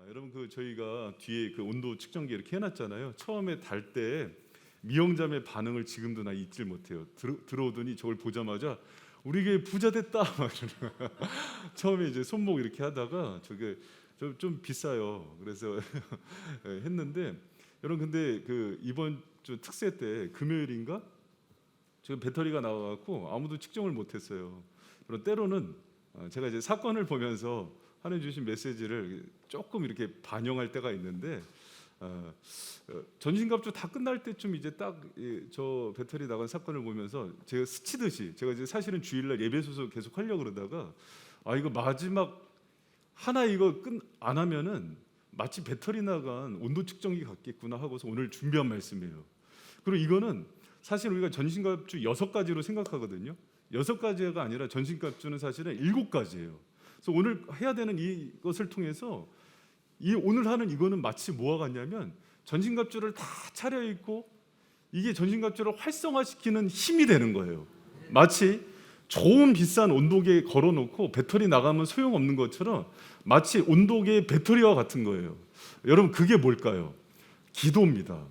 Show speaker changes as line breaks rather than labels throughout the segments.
여러분 저희가 뒤에 온도 측정기 이렇게 해놨잖아요. 처음에 달 때 미영자매 반응을 지금도 나 잊질 못해요. 들어오더니 저걸 보자마자 우리 교회 부자 됐다 막 이러는 거야. 처음에 이제 손목 이렇게 하다가 저게 좀 비싸요. 그래서 했는데 여러분 근데 이번 주 특세 때 금요일인가 지금 배터리가 나와갖고 아무도 측정을 못했어요. 그런 때로는 제가 이제 사건을 보면서 하나님 주신 메시지를 조금 이렇게 반영할 때가 있는데 전신갑주 다 끝날 때쯤 이제 딱 저 배터리 나간 사건을 보면서 제가 스치듯이 제가 이제 사실은 주일날 예배소서 계속 하려고 그러다가 이거 마지막 하나 이거 끝 안 하면은 마치 배터리 나간 온도 측정기 같겠구나 하고서 오늘 준비한 말씀이에요. 그리고 이거는 사실 우리가 전신갑주 6가지로 생각하거든요. 6가지가 아니라 전신갑주는 사실은 7가지예요. 그래서 오늘 해야 되는 이것을 통해서 오늘 하는 이거는 마치 뭐와 같냐면 전신갑주를 다 차려입고 이게 전신갑주를 활성화시키는 힘이 되는 거예요. 마치 좋은 비싼 온도계에 걸어놓고 배터리 나가면 소용없는 것처럼 마치 온도계의 배터리와 같은 거예요. 여러분 그게 뭘까요? 기도입니다.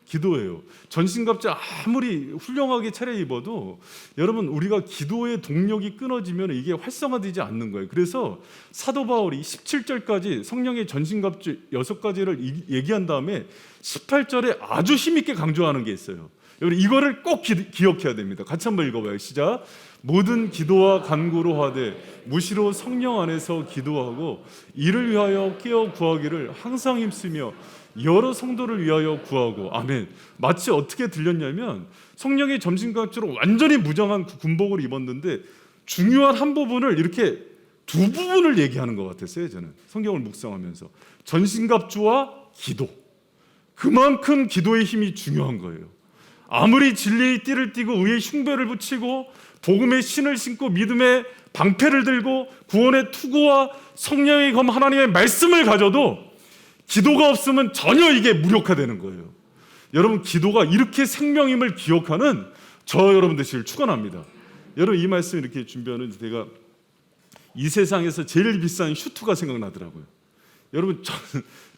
기도예요. 전신갑주 아무리 훌륭하게 차려입어도 여러분 우리가 기도의 동력이 끊어지면 이게 활성화되지 않는 거예요. 그래서 사도 바울이 17절까지 성령의 전신갑주 6가지를 얘기한 다음에 18절에 아주 힘있게 강조하는 게 있어요. 여러분 이거를 꼭 기억해야 됩니다. 같이 한번 읽어봐요. 시작. 모든 기도와 간구로 하되 무시로 성령 안에서 기도하고 이를 위하여 깨어 구하기를 항상 힘쓰며 여러 성도를 위하여 구하고. 아멘. 마치 어떻게 들렸냐면 성령의 전신갑주로 완전히 무장한 군복을 입었는데 중요한 한 부분을 이렇게 두 부분을 얘기하는 것 같았어요. 저는 성경을 묵상하면서 전신갑주와 기도, 그만큼 기도의 힘이 중요한 거예요. 아무리 진리의 띠를 띠고 의의 흉배를 붙이고 복음의 신을 신고 믿음의 방패를 들고 구원의 투구와 성령의 검 하나님의 말씀을 가져도 기도가 없으면 전혀 이게 무력화되는 거예요. 여러분 기도가 이렇게 생명임을 기억하는 저 여러분 되시길 축원합니다. 여러분 이 말씀 이렇게 준비하는 제가 이 세상에서 제일 비싼 슈트가 생각나더라고요. 여러분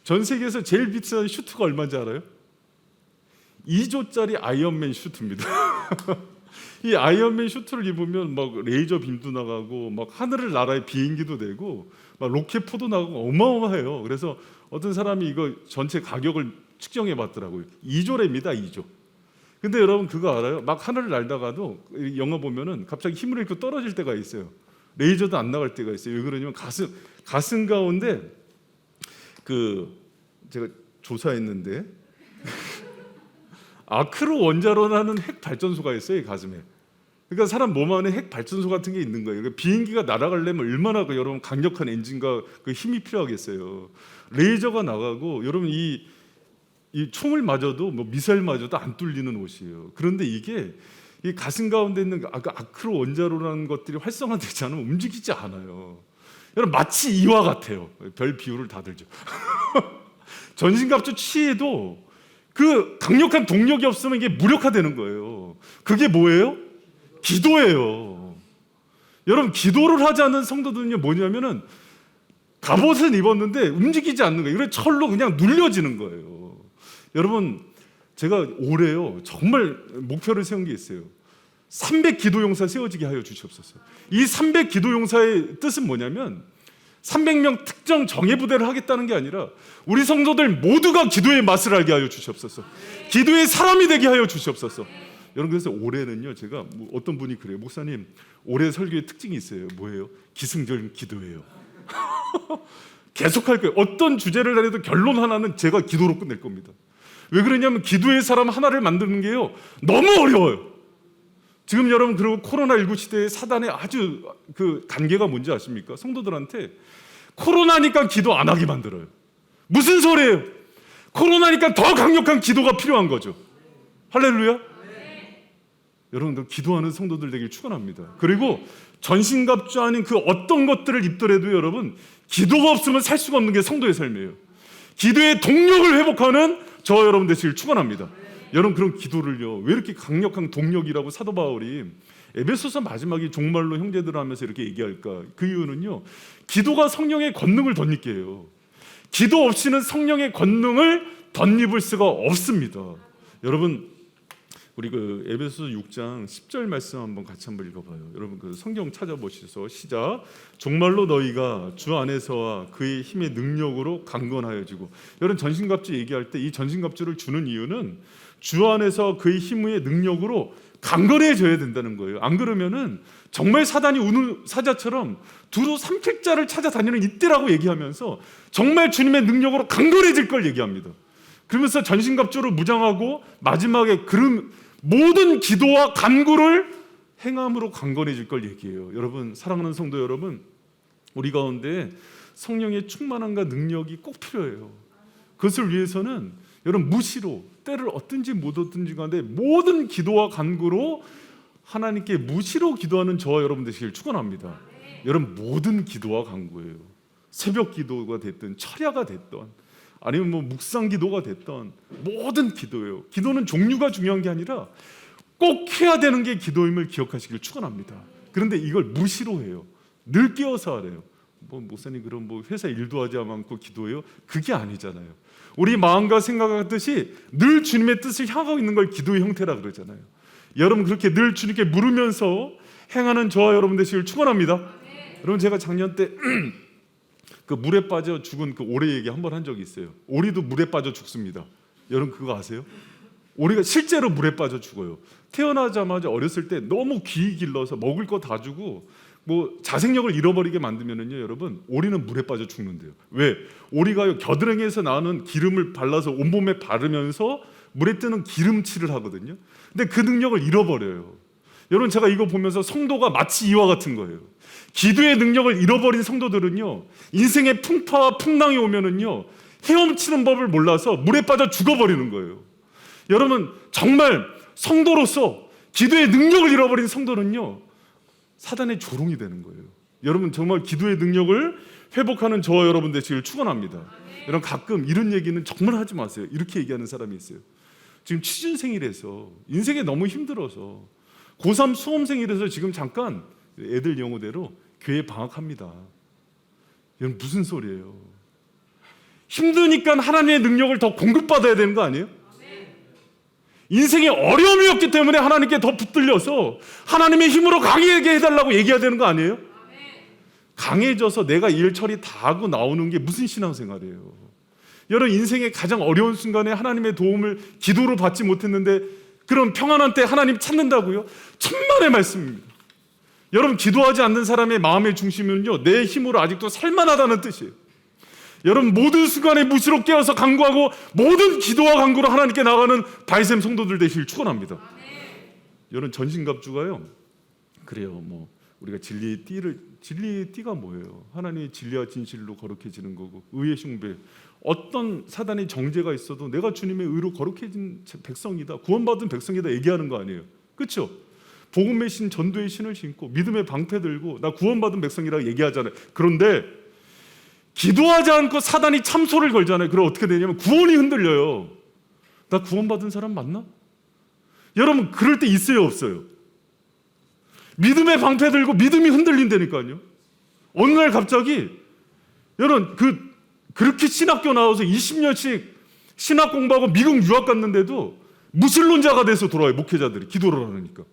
전 세계에서 제일 비싼 슈트가 얼마인지 알아요? 2조짜리 아이언맨 슈트입니다. 이 아이언맨 슈트를 입으면 막 레이저 빔도 나가고 막 하늘을 날아의 비행기도 되고 막 로켓포도 나가고 어마어마해요. 그래서 어떤 사람이 이거 전체 가격을 측정해 봤더라고요. 2조랍니다. 2조. 근데 여러분 그거 알아요? 막 하늘을 날다가도 영화 보면은 갑자기 힘을 잃고 떨어질 때가 있어요. 레이저도 안 나갈 때가 있어요. 왜 그러냐면 가슴 가운데 제가 조사했는데 아크로 원자로 하는 핵 발전소가 있어요. 이 가슴에. 그러니까 사람 몸 안에 핵 발전소 같은 게 있는 거예요. 그러니까 비행기가 날아가려면 얼마나 여러분 강력한 엔진과 힘이 필요하겠어요. 레이저가 나가고 여러분 이 총을 맞아도 미사일 맞아도 안 뚫리는 옷이에요. 그런데 이게 이 가슴 가운데 있는 아크로 원자로라는 것들이 활성화되지 않으면 움직이지 않아요. 여러분 마치 이와 같아요. 별 비유를 다 들죠. 전신갑주 취해도 그 강력한 동력이 없으면 이게 무력화되는 거예요. 그게 뭐예요? 기도예요. 여러분 기도를 하지 않는 성도들은요 뭐냐면은 갑옷은 입었는데 움직이지 않는 거예요. 그래서 철로 그냥 눌려지는 거예요. 여러분 제가 올해요 정말 목표를 세운 게 있어요. 300 기도용사 세워지게 하여 주시옵소서. 이 300 기도용사의 뜻은 뭐냐면 300명 특정 정예부대를 하겠다는 게 아니라 우리 성도들 모두가 기도의 맛을 알게 하여 주시옵소서. 기도의 사람이 되게 하여 주시옵소서. 여러분 그래서 올해는요 제가 어떤 분이 그래요. 목사님 올해 설교의 특징이 있어요. 뭐예요? 기승전 기도예요. 계속할 거예요. 어떤 주제를 다뤄도 결론 하나는 제가 기도로 끝낼 겁니다. 왜 그러냐면 기도의 사람 하나를 만드는 게요 너무 어려워요. 지금 여러분 그리고 코로나19 시대의 사단의 아주 단계가 뭔지 아십니까? 성도들한테 코로나니까 기도 안 하게 만들어요. 무슨 소리예요? 코로나니까 더 강력한 기도가 필요한 거죠. 할렐루야. 여러분들 기도하는 성도들 되길 축원합니다. 그리고 전신갑주 아닌 그 어떤 것들을 입더라도 여러분 기도가 없으면 살 수가 없는 게 성도의 삶이에요. 기도의 동력을 회복하는 저 여러분 되시길 축원합니다. 여러분 그런 기도를요 왜 이렇게 강력한 동력이라고 사도 바울이 에베소서 마지막에 종말로 형제들 하면서 이렇게 얘기할까? 그 이유는요 기도가 성령의 권능을 덧입게 해요. 기도 없이는 성령의 권능을 덧입을 수가 없습니다. 여러분, 우리 그 에베소서 6장 10절 말씀 같이 한번 읽어봐요. 여러분 그 성경 찾아보시소. 시작. 정말로 너희가 주 안에서와 그의 힘의 능력으로 강건하여지고. 여러분 전신갑주 얘기할 때 이 전신갑주를 주는 이유는 주 안에서 그의 힘의 능력으로 강건해져야 된다는 거예요. 안 그러면은 정말 사단이 우는 사자처럼 두루 삼킬 자를 찾아다니는 이때라고 얘기하면서 정말 주님의 능력으로 강건해질 걸 얘기합니다. 그러면서 전신갑주를 무장하고 마지막에 모든 기도와 간구를 행함으로 강건해질 걸 얘기해요. 여러분, 사랑하는 성도 여러분, 우리 가운데 성령의 충만함과 능력이 꼭 필요해요. 그것을 위해서는 여러분 무시로, 때를 얻든지 못 얻든지 간에 모든 기도와 간구로 하나님께 무시로 기도하는 저와 여러분 되시길 축원합니다. 여러분 모든 기도와 간구예요. 새벽 기도가 됐든 철야가 됐든 아니면 묵상 기도가 됐던 모든 기도예요. 기도는 종류가 중요한 게 아니라 꼭 해야 되는 게 기도임을 기억하시길 축원합니다. 그런데 이걸 무시로 해요. 늘 깨어서 하래요. 목사님 그럼 회사 일도 하지 않고 기도해요? 그게 아니잖아요. 우리 마음과 생각하듯이 늘 주님의 뜻을 향하고 있는 걸 기도의 형태라 그러잖아요. 여러분 그렇게 늘 주님께 물으면서 행하는 저와 여러분 되시길 축원합니다. 여러분 제가 작년 때 그 물에 빠져 죽은 그 오리 얘기 한번 한 적이 있어요. 오리도 물에 빠져 죽습니다. 여러분 그거 아세요? 오리가 실제로 물에 빠져 죽어요. 태어나자마자 어렸을 때 너무 귀 길러서 먹을 거 다 주고 자생력을 잃어버리게 만들면은요, 여러분 오리는 물에 빠져 죽는데요. 왜? 오리가요 겨드랑이에서 나오는 기름을 발라서 온몸에 바르면서 물에 뜨는 기름칠을 하거든요. 근데 그 능력을 잃어버려요. 여러분 제가 이거 보면서 성도가 마치 이와 같은 거예요. 기도의 능력을 잃어버린 성도들은요, 인생의 풍파와 풍랑이 오면은요 헤엄치는 법을 몰라서 물에 빠져 죽어버리는 거예요. 여러분 정말 성도로서 기도의 능력을 잃어버린 성도는요 사단의 조롱이 되는 거예요. 여러분 정말 기도의 능력을 회복하는 저와 여러분 되시길 축원합니다. 여러분 가끔 이런 얘기는 정말 하지 마세요. 이렇게 얘기하는 사람이 있어요. 지금 취준생이라서 인생이 너무 힘들어서 고3 수험생이라서 지금 잠깐 애들 용어대로 교회 방학합니다. 이건 무슨 소리예요? 힘드니까 하나님의 능력을 더 공급받아야 되는 거 아니에요? 인생에 어려움이 없기 때문에 하나님께 더 붙들려서 하나님의 힘으로 강하게 해달라고 얘기해야 되는 거 아니에요? 강해져서 내가 일 처리 다 하고 나오는 게 무슨 신앙생활이에요? 여러분 인생의 가장 어려운 순간에 하나님의 도움을 기도로 받지 못했는데 그런 평안한 때 하나님 찾는다고요? 천만의 말씀입니다. 여러분 기도하지 않는 사람의 마음의 중심은요 내 힘으로 아직도 살만하다는 뜻이에요. 여러분 모든 순간에 무시로 깨어서 간구하고 모든 기도와 간구로 하나님께 나가는 바이셈 성도들 되시길 축원합니다. 여러분 전신갑주가요 그래요. 우리가 진리의 띠가 뭐예요? 하나님의 진리와 진실로 거룩해지는 거고 의의 숭배. 어떤 사단의 정죄가 있어도 내가 주님의 의로 거룩해진 백성이다, 구원받은 백성이다 얘기하는 거 아니에요? 그렇죠? 복음의 신, 전도의 신을 신고 믿음의 방패 들고 나 구원받은 백성이라고 얘기하잖아요. 그런데 기도하지 않고 사단이 참소를 걸잖아요. 그럼 어떻게 되냐면 구원이 흔들려요. 나 구원받은 사람 맞나? 여러분 그럴 때 있어요 없어요? 믿음의 방패 들고 믿음이 흔들린다니까요. 어느 날 갑자기 여러분 그렇게 신학교 나와서 20년씩 신학 공부하고 미국 유학 갔는데도 무신론자가 돼서 돌아와요. 목회자들이 기도를 하니까.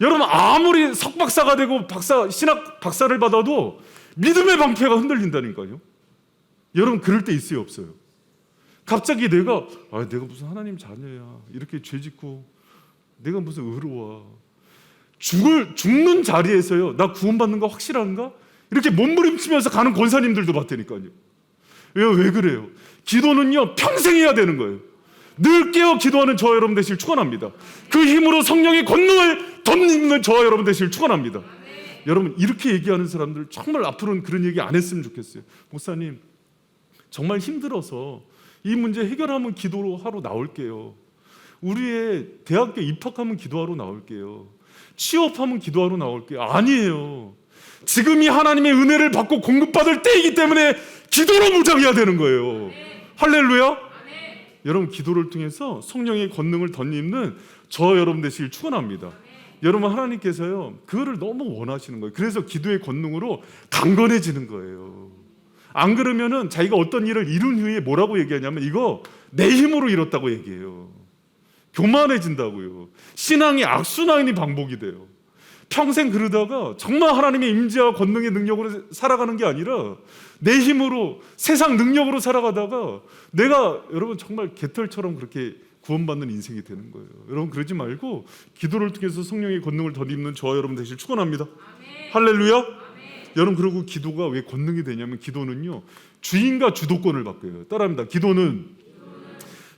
여러분 아무리 석박사가 되고 신학 박사를 받아도 믿음의 방패가 흔들린다니까요. 여러분 그럴 때 있어요 없어요? 갑자기 내가 무슨 하나님 자녀야 이렇게 죄짓고 내가 무슨 의로워 죽는 자리에서요 나 구원받는 거 확실한가? 이렇게 몸부림치면서 가는 권사님들도 봤다니까요. 왜 그래요? 기도는요 평생 해야 되는 거예요. 늘 깨어 기도하는 저와 여러분 되시길 축원합니다. 그 힘으로 성령의 권능을 덧입는 저와 여러분 되시길 축원합니다. 여러분 이렇게 얘기하는 사람들 정말 앞으로는 그런 얘기 안 했으면 좋겠어요. 목사님 정말 힘들어서 이 문제 해결하면 기도로 하러 나올게요. 우리의 대학교 입학하면 기도하러 나올게요. 취업하면 기도하러 나올게요. 아니에요. 지금이 하나님의 은혜를 받고 공급받을 때이기 때문에 기도로 무장해야 되는 거예요. 할렐루야. 여러분 기도를 통해서 성령의 권능을 덧입는 저 여러분 되시길 축원합니다. 여러분 하나님께서요 그거를 너무 원하시는 거예요. 그래서 기도의 권능으로 강건해지는 거예요. 안 그러면은 자기가 어떤 일을 이룬 후에 뭐라고 얘기하냐면 이거 내 힘으로 이뤘다고 얘기해요. 교만해진다고요. 신앙이 악순환이 반복이 돼요. 평생 그러다가 정말 하나님의 임재와 권능의 능력으로 살아가는 게 아니라 내 힘으로 세상 능력으로 살아가다가 내가 여러분 정말 개털처럼 그렇게 구원받는 인생이 되는 거예요. 여러분 그러지 말고 기도를 통해서 성령의 권능을 덧입는 저와 여러분 되시길 축원합니다. 할렐루야. 아멘. 여러분 그리고 기도가 왜 권능이 되냐면 기도는요 주인과 주도권을 바뀌어요. 따라합니다. 기도는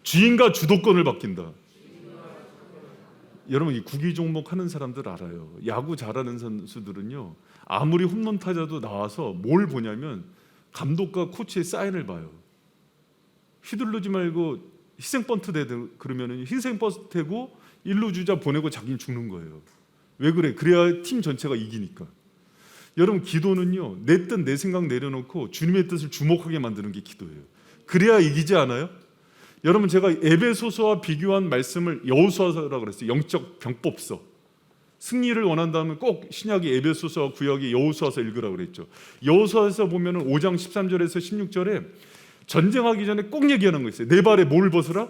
주인과 주도권을 바뀐다. 여러분 이 구기 종목 하는 사람들 알아요. 야구 잘하는 선수들은요 아무리 홈런 타자도 나와서 뭘 보냐면 감독과 코치의 사인을 봐요. 휘둘르지 말고 희생 번트 대 그러면은 희생 번트 대고 1루 주자 보내고 자기는 죽는 거예요. 왜 그래? 그래야 팀 전체가 이기니까. 여러분 기도는요 내 뜻 내 생각 내려놓고 주님의 뜻을 주목하게 만드는 게 기도예요. 그래야 이기지 않아요? 여러분 제가 에베소서와 비교한 말씀을 여호수아서라고 그랬어요. 영적 병법서. 승리를 원한다면 꼭 신약의 에베소서와 구약의 여호수아서 읽으라고 그랬죠. 여호수아서 보면은 5장 13절에서 16절에 전쟁하기 전에 꼭 얘기하는 거 있어요. 내 발에 뭘 벗으라?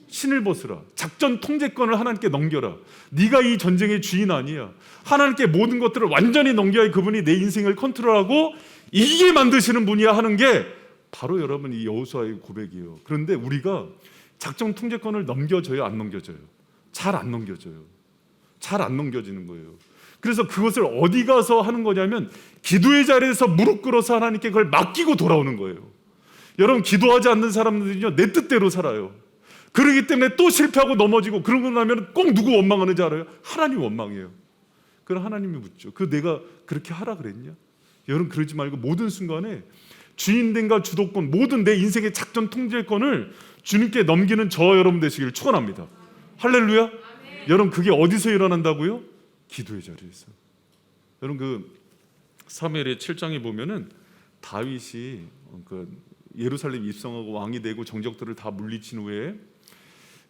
신을 벗으라. 작전 통제권을 하나님께 넘겨라. 네가 이 전쟁의 주인 아니야. 하나님께 모든 것들을 완전히 넘겨야 그분이 내 인생을 컨트롤하고 이기게 만드시는 분이야 하는 게 바로 여러분 이 여호수아의 고백이에요. 그런데 우리가 작전 통제권을 넘겨줘요, 안 넘겨줘요? 잘 안 넘겨줘요. 잘 안 넘겨지는 거예요. 그래서 그것을 어디 가서 하는 거냐면 기도의 자리에서 무릎 꿇어서 하나님께 그걸 맡기고 돌아오는 거예요. 여러분 기도하지 않는 사람들은요 내 뜻대로 살아요. 그러기 때문에 또 실패하고 넘어지고 그러고 나면 꼭 누구 원망하는지 알아요? 하나님 원망해요. 그럼 하나님이 묻죠. 그 내가 그렇게 하라 그랬냐? 여러분 그러지 말고 모든 순간에 주인됨과 주도권 모든 내 인생의 작전 통제권을 주님께 넘기는 저와 여러분 되시기를 축원합니다. 할렐루야. 아멘. 여러분 그게 어디서 일어난다고요? 기도의 자리에서. 여러분 그 사무엘의 7장에 보면은 다윗이 그 예루살렘 입성하고 왕이 되고 정적들을 다 물리친 후에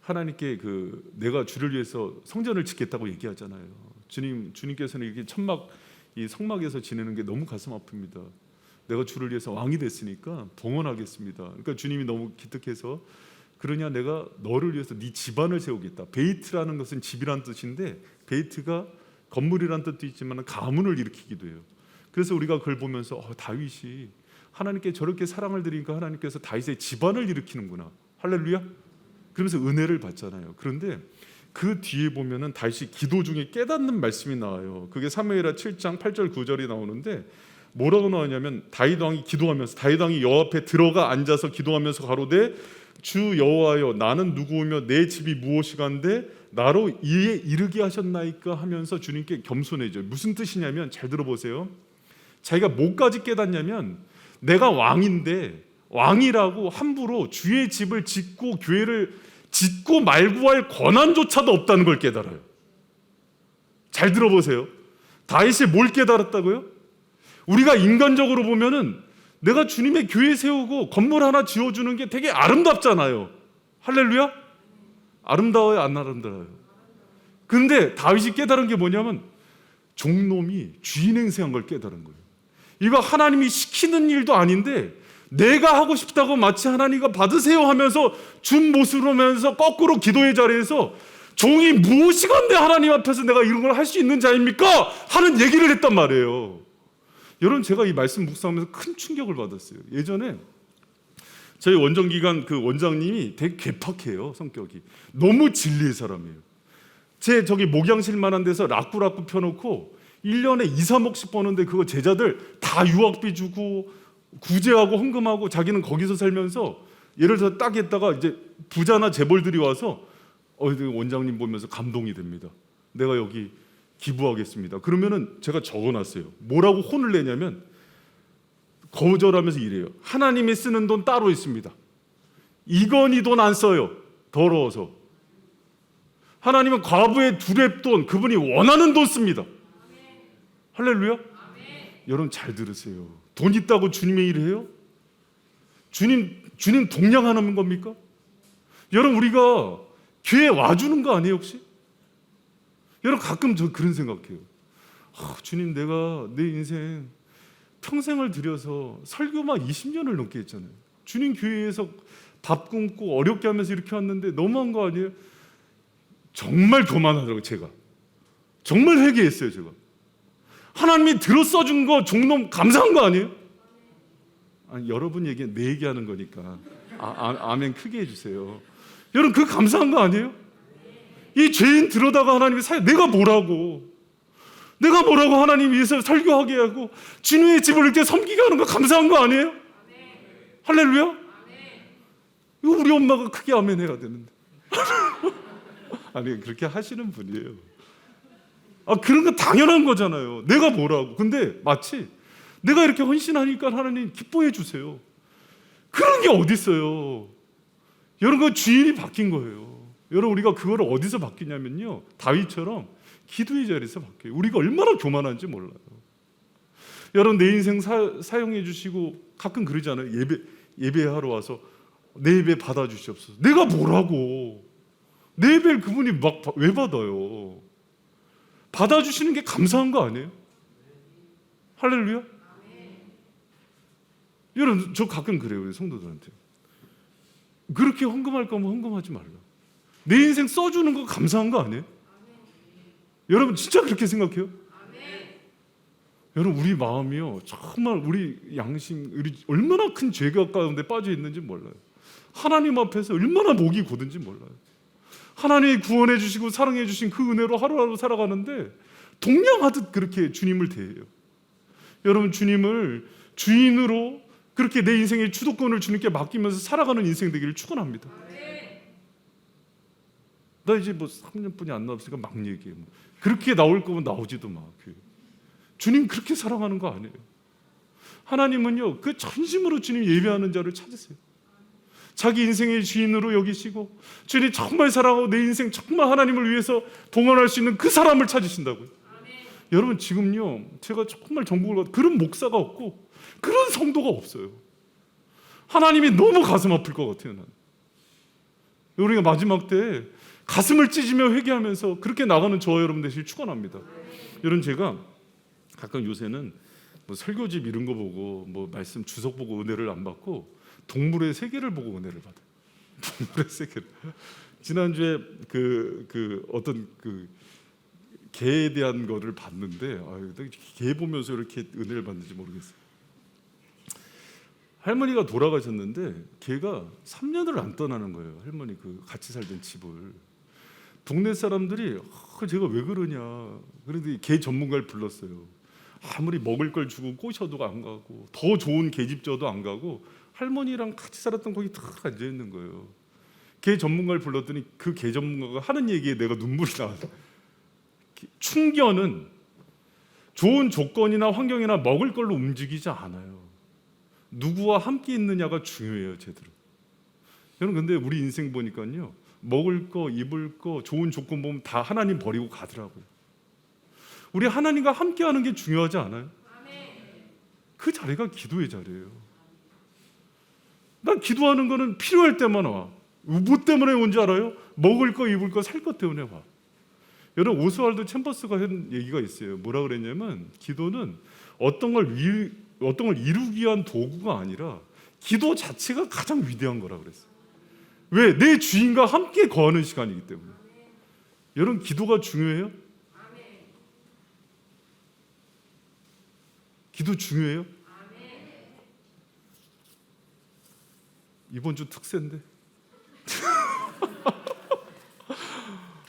하나님께 그 내가 주를 위해서 성전을 짓겠다고 얘기하잖아요. 주님께서는 이렇게 천막 이 성막에서 지내는 게 너무 가슴 아픕니다. 내가 주를 위해서 왕이 됐으니까 봉헌하겠습니다. 그러니까 주님이 너무 기특해서 그러냐 내가 너를 위해서 네 집안을 세우겠다. 베이트라는 것은 집이란 뜻인데 베이트가 건물이란 뜻도 있지만 가문을 일으키기도 해요. 그래서 우리가 그걸 보면서 다윗이 하나님께 저렇게 사랑을 드리니까 하나님께서 다윗의 집안을 일으키는구나. 할렐루야. 그러면서 은혜를 받잖아요. 그런데 그 뒤에 보면은 다윗이 기도 중에 깨닫는 말씀이 나와요. 그게 사무엘하 7장 8절 9절이 나오는데 뭐라고 나오냐면 다윗 왕이 기도하면서 다윗 왕이 여호와 앞에 들어가 앉아서 기도하면서 가로되 주 여호와여 나는 누구오며 내 집이 무엇이간데 나로 이에 이르게 하셨나이까 하면서 주님께 겸손해져요. 무슨 뜻이냐면 잘 들어보세요. 자기가 뭐까지 깨닫냐면 내가 왕인데 왕이라고 함부로 주의 집을 짓고 교회를 짓고 말고 할 권한조차도 없다는 걸 깨달아요. 잘 들어보세요. 다윗이 뭘 깨달았다고요? 우리가 인간적으로 보면은 내가 주님의 교회 세우고 건물 하나 지어주는 게 되게 아름답잖아요. 할렐루야? 아름다워요? 안 아름다워요? 그런데 다윗이 깨달은 게 뭐냐면 종놈이 주인 행세한 걸 깨달은 거예요. 이거 하나님이 시키는 일도 아닌데 내가 하고 싶다고 마치 하나님과 받으세요 하면서 준 모습으로 하면서 거꾸로 기도의 자리에서 종이 무엇이건데 하나님 앞에서 내가 이런 걸 할 수 있는 자입니까? 하는 얘기를 했단 말이에요. 여러분 제가 이 말씀 묵상하면서 큰 충격을 받았어요. 예전에 저희 원정기관 그 원장님이 되게 괴팍해요. 성격이 너무 진리의 사람이에요. 제 저기 목양실만한 데서 라꾸라꾸 펴놓고 1년에 2, 3억씩 버는데 그거 제자들 다 유학비 주고 구제하고 헌금하고 자기는 거기서 살면서 예를 들어 딱 했다가 이제 부자나 재벌들이 와서 원장님 보면서 감동이 됩니다. 내가 여기 기부하겠습니다. 그러면은 제가 적어놨어요. 뭐라고 혼을 내냐면 거절하면서 이래요. 하나님이 쓰는 돈 따로 있습니다. 이건희 돈 안 써요. 더러워서. 하나님은 과부의 두랩돈 그분이 원하는 돈 씁니다. 할렐루야. 여러분 잘 들으세요. 돈 있다고 주님의 일을 해요? 주님 동냥하는 겁니까? 여러분 우리가 교회 와주는 거 아니에요 혹시? 여러분 가끔 저 그런 생각해요. 주님 내가 내 인생 평생을 들여서 설교만 20년을 넘게 했잖아요. 주님 교회에서 밥 굶고 어렵게 하면서 이렇게 왔는데 너무한 거 아니에요? 정말 교만하더라고요. 제가 정말 회개했어요. 제가 하나님이 들어 써준 거 종놈 감사한 거 아니에요? 아니, 여러분 얘기 내 얘기하는 거니까 아멘 크게 해주세요. 여러분 그 감사한 거 아니에요? 이 죄인 들어다가 하나님이 내가 뭐라고 하나님 위해서 설교하게 하고 주님의 집을 이렇게 섬기게 하는 거 감사한 거 아니에요? 할렐루야? 이거 우리 엄마가 크게 아멘 해야 되는데 아니 그렇게 하시는 분이에요. 그런 거 당연한 거잖아요. 내가 뭐라고. 근데 마치 내가 이렇게 헌신하니까 하나님 기뻐해 주세요. 그런 게 어디 있어요? 여러분 그 주인이 바뀐 거예요. 여러분 우리가 그걸 어디서 바뀌냐면요, 다윗처럼 기도의 자리에서 바뀌어요. 우리가 얼마나 교만한지 몰라요. 여러분 내 인생 사용해 주시고 가끔 그러잖아요. 예배하러 와서 내 예배 받아주시옵소서. 내가 뭐라고. 내 예배를 그분이 막 왜 받아요? 받아주시는 게 감사한 거 아니에요? 할렐루야? 여러분 저 가끔 그래요. 우리 성도들한테 그렇게 헌금할 거면 헌금하지 말라. 내 인생 써주는 거 감사한 거 아니에요? 여러분 진짜 그렇게 생각해요? 여러분 우리 마음이요 정말 우리 양심 우리 얼마나 큰 죄가 가운데 빠져 있는지 몰라요. 하나님 앞에서 얼마나 목이 고든지 몰라요. 하나님이 구원해 주시고 사랑해 주신 그 은혜로 하루하루 살아가는데 동냥하듯 그렇게 주님을 대해요. 여러분 주님을 주인으로 그렇게 내 인생의 주도권을 주님께 맡기면서 살아가는 인생 되기를 축원합니다. 나 이제 뭐 3년뿐이 안 나왔으니까 막 얘기해. 그렇게 나올 거면 나오지도 마. 주님 그렇게 사랑하는 거 아니에요. 하나님은요 그 전심으로 주님 예배하는 자를 찾으세요. 자기 인생의 주인으로 여기시고 주님 정말 사랑하고 내 인생 정말 하나님을 위해서 동원할 수 있는 그 사람을 찾으신다고요. 여러분 지금요 제가 정말 정복을 받아 그런 목사가 없고 그런 성도가 없어요. 하나님이 너무 가슴 아플 것 같아요. 나는. 우리가 마지막 때 가슴을 찢으며 회개하면서 그렇게 나가는 저와 여러분 되시길 축원합니다. 여러분 제가 가끔 요새는 뭐 설교집 이런 거 보고 뭐 말씀 주석 보고 은혜를 안 받고 동물의 세계를 보고 은혜를 받아요. 동물의 세계를. 지난주에 그 어떤 그 개에 대한 거를 봤는데 개 보면서 이렇게 은혜를 받는지 모르겠어요. 할머니가 돌아가셨는데 개가 3년을 안 떠나는 거예요. 할머니 그 같이 살던 집을. 동네 사람들이 제가 왜 그러냐. 그런데 개 전문가를 불렀어요. 아무리 먹을 걸 주고 꼬셔도 안 가고 더 좋은 개집 줘도 안 가고 할머니랑 같이 살았던 거기 탁 앉아 있는 거예요. 개 전문가를 불렀더니 그 개 전문가가 하는 얘기에 내가 눈물이 나왔어요. 충견은 좋은 조건이나 환경이나 먹을 걸로 움직이지 않아요. 누구와 함께 있느냐가 중요해요. 제대로. 여러분 근데 우리 인생 보니까요 먹을 거 입을 거 좋은 조건 보면 다 하나님 버리고 가더라고요. 우리 하나님과 함께 하는 게 중요하지 않아요? 그 자리가 기도의 자리예요. 난 기도하는 거는 필요할 때만 와. 뭐 때문에 온지 알아요? 먹을 거 입을 거 살 것 때문에 와. 여러분 오스왈드 챔버스가 한 얘기가 있어요. 뭐라 그랬냐면 기도는 어떤 걸 이루기 위한 도구가 아니라 기도 자체가 가장 위대한 거라 그랬어요. 왜? 내 주인과 함께 거하는 시간이기 때문에. 여러분 기도가 중요해요? 기도 중요해요? 이번 주 특세인데.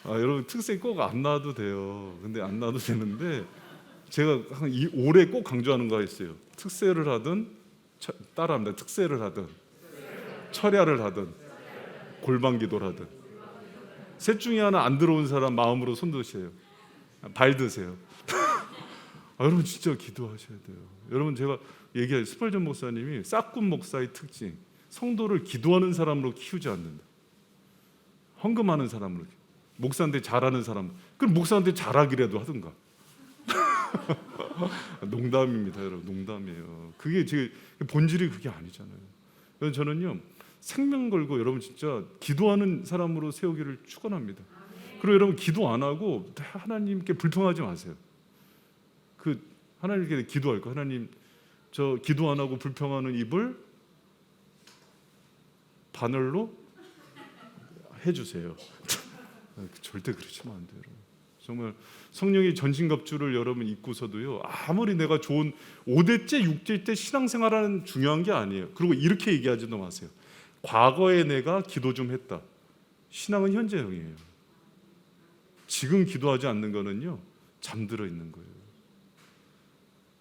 여러분 특세 꼭 안 나와도 돼요. 근데 안 나와도 되는데 제가 올해 꼭 강조하는 거가 있어요. 특세를 하든 따라합니다. 특세를 하든 철야를 하든 골방기도를 하든 셋 중에 하나 안 들어온 사람 마음으로 손 드세요. 발 드세요. 여러분 진짜 기도하셔야 돼요. 여러분 제가 얘기할 스펄전 목사님이 싹군 목사의 특징 성도를 기도하는 사람으로 키우지 않는다. 헌금하는 사람으로. 목사한테 잘하는 사람. 그럼 목사한테 잘하기라도 하든가. 농담입니다, 여러분. 농담이에요. 그게 제 본질이 그게 아니잖아요. 저는요 생명 걸고 여러분 진짜 기도하는 사람으로 세우기를 축원합니다. 그리고 여러분 기도 안 하고 하나님께 불평하지 마세요. 하나님께 기도할 거 하나님 저 기도 안 하고 불평하는 입을 바늘로 해주세요. 절대 그러시면 안 돼요. 정말 성령의 전신갑주를 여러분 입고서도요, 아무리 내가 좋은 5대째 6대째 신앙생활하는 중요한 게 아니에요. 그리고 이렇게 얘기하지도 마세요. 과거에 내가 기도 좀 했다. 신앙은 현재형이에요. 지금 기도하지 않는 거는요, 잠들어 있는 거예요.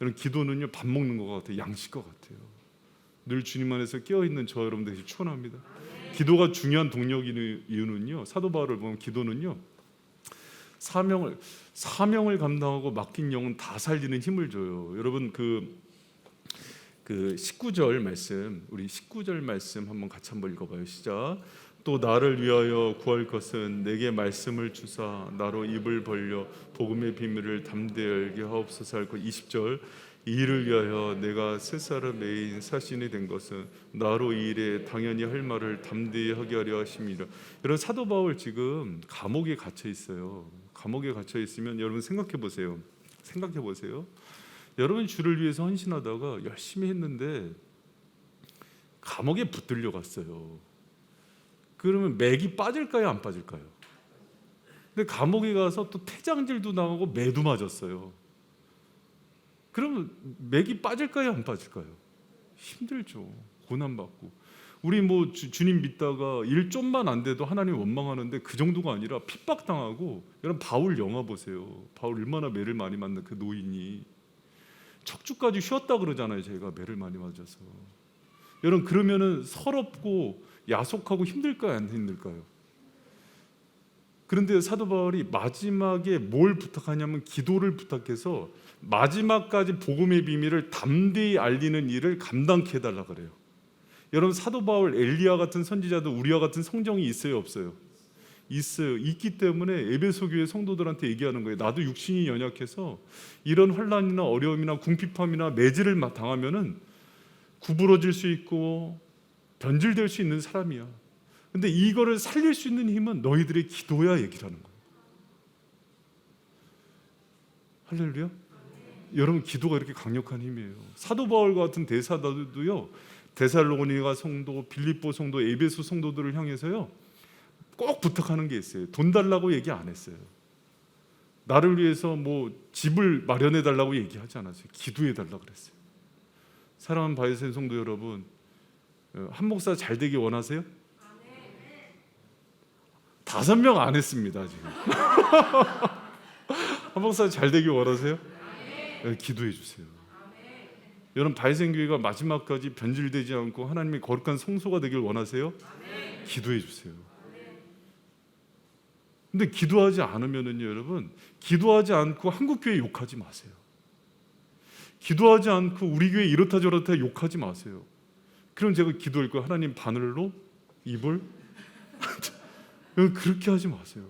여러분, 기도는요, 밥 먹는 것 같아요. 양식것 같아요. 늘 주님 안에서 깨어있는 저 여러분들이 축원합니다. 기도가 중요한 동력인 이유는요, 사도 바울을 보면 기도는요, 사명을 감당하고 맡긴 영혼 다 살리는 힘을 줘요. 여러분, 그 19절 말씀, 우리 19절 말씀 한번 읽어봐요. 시작. 또 나를 위하여 구할 것은 내게 말씀을 주사 나로 입을 벌려 복음의 비밀을 담대히 알게 하옵소서 할 것. 20절. 이 일을 위하여 내가 셋사람 메인 사신이 된 것은 나로 이 일에 당연히 할 말을 담대히 하게 하려 하십니다. 여러분, 사도 바울 지금 감옥에 갇혀 있어요. 감옥에 갇혀 있으면 여러분 생각해 보세요. 여러분, 주를 위해서 헌신하다가 열심히 했는데 감옥에 붙들려 갔어요. 그러면 맥이 빠질까요, 안 빠질까요? 근데 감옥에 가서 또 태장질도 당하고 매도 맞았어요. 그러면 맥이 빠질까요, 안 빠질까요? 힘들죠. 고난받고. 우리 뭐 주님 믿다가 일 좀만 안 돼도 하나님 원망하는데 그 정도가 아니라 핍박당하고. 여러분, 바울 영화 보세요. 바울 얼마나 매를 많이 맞는 그 노인이 척추까지 쉬었다 그러잖아요. 제가 매를 많이 맞아서. 여러분, 그러면은 서럽고 야속하고 힘들까요, 안 힘들까요? 그런데 사도 바울이 마지막에 뭘 부탁하냐면 기도를 부탁해서 마지막까지 복음의 비밀을 담대히 알리는 일을 감당케 해달라 그래요. 여러분, 사도 바울, 엘리야 같은 선지자도 우리와 같은 성정이 있어요, 없어요? 있어요. 있기 때문에 에베소 교회 성도들한테 얘기하는 거예요. 나도 육신이 연약해서 이런 환난이나 어려움이나 궁핍함이나 매질을 당하면은 구부러질 수 있고 변질될 수 있는 사람이야. 근데 이거를 살릴 수 있는 힘은 너희들의 기도야, 얘기를 하는 거예요. 할렐루야. 여러분, 기도가 이렇게 강력한 힘이에요. 사도 바울과 같은 대사들도요, 데살로니가 성도, 빌립보 성도, 에베소 성도들을 향해서요 꼭 부탁하는 게 있어요. 돈 달라고 얘기 안 했어요. 나를 위해서 뭐 집을 마련해 달라고 얘기하지 않았어요. 기도해 달라고 그랬어요. 사랑하는 바이센 성도 여러분, 한 목사 잘 되기 원하세요? 5명 안 했습니다 지금. 한 목사 잘 되기 원하세요? 기도해 주세요. 여러분, 바이센 교회가 마지막까지 변질되지 않고 하나님의 거룩한 성소가 되길 원하세요? 기도해 주세요. 근데 기도하지 않으면은요, 여러분, 기도하지 않고 한국 교회 욕하지 마세요. 기도하지 않고 우리 교회 이렇다 저렇다 욕하지 마세요. 그럼 제가 기도할 거예요. 하나님 바늘로 입을 그렇게 하지 마세요.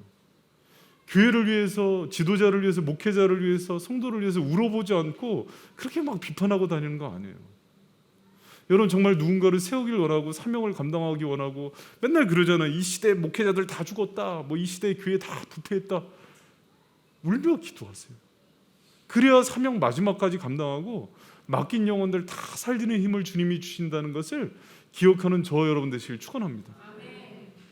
교회를 위해서, 지도자를 위해서, 목회자를 위해서, 성도를 위해서 울어보지 않고 그렇게 막 비판하고 다니는 거 아니에요. 여러분, 정말 누군가를 세우길 원하고 사명을 감당하기 원하고 맨날 그러잖아요. 이 시대 목회자들 다 죽었다, 뭐 이 시대 교회 다 부패했다. 울며 기도하세요. 그래야 사명 마지막까지 감당하고 맡긴 영혼들 다 살리는 힘을 주님이 주신다는 것을 기억하는 저 여러분 되시길 축원합니다.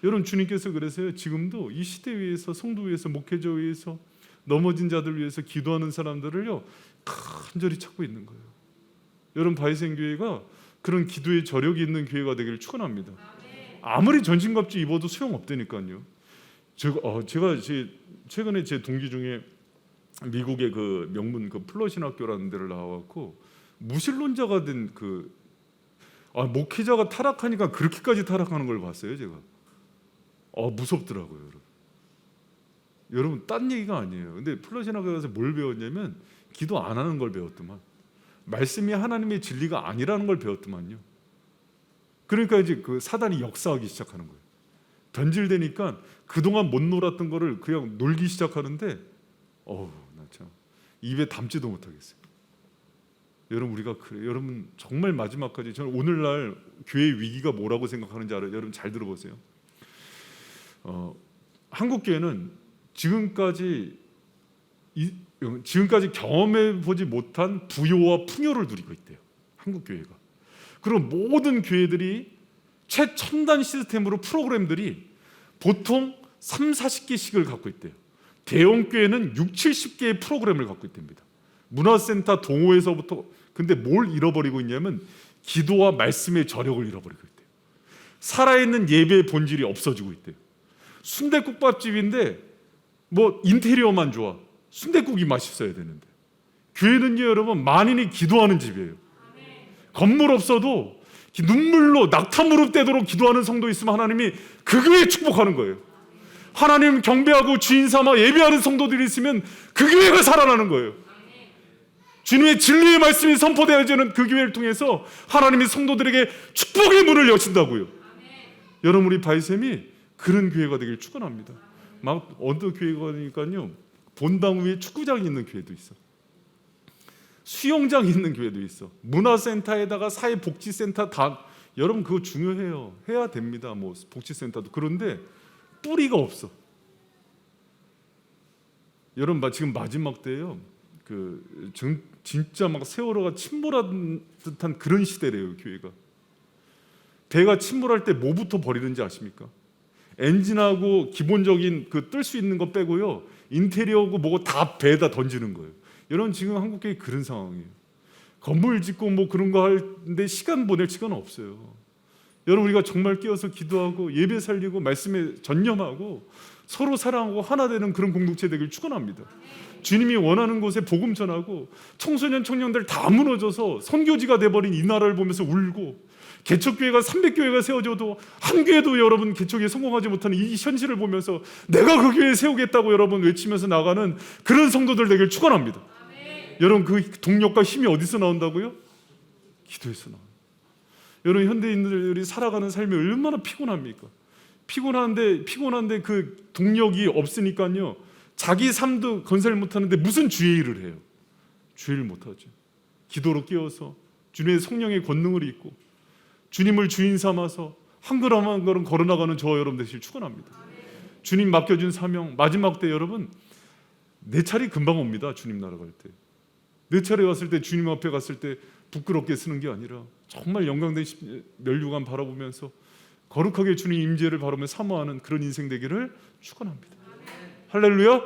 여러분, 주님께서 그래서요, 지금도 이 시대 위에서, 성도 위에서, 목회자 위에서, 넘어진 자들 위해서 기도하는 사람들을요 간절히 찾고 있는 거예요. 여러분, 바이센 교회가 그런 기도의 저력이 있는 교회가 되기를 축원합니다. 아무리 전신갑주 입어도 소용없다니까요. 제가 최근에 제 동기 중에 미국의 그 명문 그 플러신 학교라는 데를 나와갖고 무신론자가 된 목회자가 타락하니까 그렇게까지 타락하는 걸 봤어요. 제가 무섭더라고요. 여러분, 딴 얘기가 아니에요. 근데 플러신 학교 가서 뭘 배웠냐면 기도 안 하는 걸 배웠더만. 말씀이 하나님의 진리가 아니라는 걸 배웠더만요. 그러니까 이제 그 사단이 역사하기 시작하는 거예요. 변질되니까 그동안 못 놀았던 거를 그냥 놀기 시작하는데 나 참 입에 담지도 못하겠어요. 여러분, 우리가 그래요. 여러분, 정말 마지막까지 저는 오늘날 교회의 위기가 뭐라고 생각하는지 알아요? 여러분, 잘 들어보세요. 한국 교회는 지금까지 경험해 보지 못한 부요와 풍요를 누리고 있대요. 한국 교회가. 그리고 모든 교회들이 최첨단 시스템으로 프로그램들이 보통 3, 40개씩을 갖고 있대요. 대형 교회는 6, 70개의 프로그램을 갖고 있답니다. 문화센터 동호회에서부터. 근데 뭘 잃어버리고 있냐면 기도와 말씀의 저력을 잃어버리고 있대요. 살아있는 예배의 본질이 없어지고 있대요. 순댓국밥집인데 뭐 인테리어만 좋아. 순댓국이 맛있어야 되는데. 교회는요 여러분 만인이 기도하는 집이에요. 건물 없어도 눈물로 낙타무릎 떼도록 기도하는 성도 있으면 하나님이 그 교회에 축복하는 거예요. 하나님 경배하고 주인 삼아 예배하는 성도들이 있으면 그 교회가 살아나는 거예요. 주님의 진리의 말씀이 선포되어지는 그 교회를 통해서 하나님이 성도들에게 축복의 문을 여신다고요. 여러분 우리 바이샘이 그런 교회가 되길 축원합니다. 막 어느 교회가니까요 본당 위에 축구장이 있는 교회도 있어. 수영장이 있는 교회도 있어. 문화센터에다가 사회복지센터 다 여러분 그거 중요해요. 해야 됩니다. 뭐 복지센터도. 그런데 뿌리가 없어. 여러분 지금 마지막 때예요. 진짜 막 세월호가 침몰한 듯한 그런 시대래요. 교회가. 배가 침몰할 때 뭐부터 버리는지 아십니까? 엔진하고 기본적인 뜰 수 있는 거 빼고요. 인테리어고 뭐고 다 배에다 던지는 거예요. 여러분 지금 한국 교회 그런 상황이에요. 건물 짓고 뭐 그런 거 하는데 시간 보낼 시간은 없어요. 여러분 우리가 정말 깨어서 기도하고 예배 살리고 말씀에 전념하고 서로 사랑하고 하나 되는 그런 공동체 되길 축원합니다. 주님이 원하는 곳에 복음 전하고 청소년 청년들 다 무너져서 선교지가 돼버린 이 나라를 보면서 울고 개척교회가 300교회가 세워져도 한 교회도 여러분 개척에 성공하지 못하는 이 현실을 보면서 내가 그 교회 세우겠다고 여러분 외치면서 나가는 그런 성도들 되길 축원합니다. 여러분 그 동력과 힘이 어디서 나온다고요? 기도에서 나와요. 여러분 현대인들이 살아가는 삶이 얼마나 피곤합니까? 피곤한데 그 동력이 없으니까요 자기 삶도 건설 못하는데 무슨 주의 일을 해요? 주의를 못하죠. 기도로 깨어서 주님의 성령의 권능을 입고 주님을 주인 삼아서 한 걸음 한 걸음 걸어나가는 저와 여러분 되시길 축원합니다. 주님 맡겨준 사명 마지막 때 여러분 내 차례 금방 옵니다. 주님 나라 갈 때. 내 차례 왔을 때 주님 앞에 갔을 때 부끄럽게 쓰는 게 아니라 정말 영광된 면류관 바라보면서 거룩하게 주님 임재를 바라보며 사모하는 그런 인생 되기를 축원합니다. 할렐루야.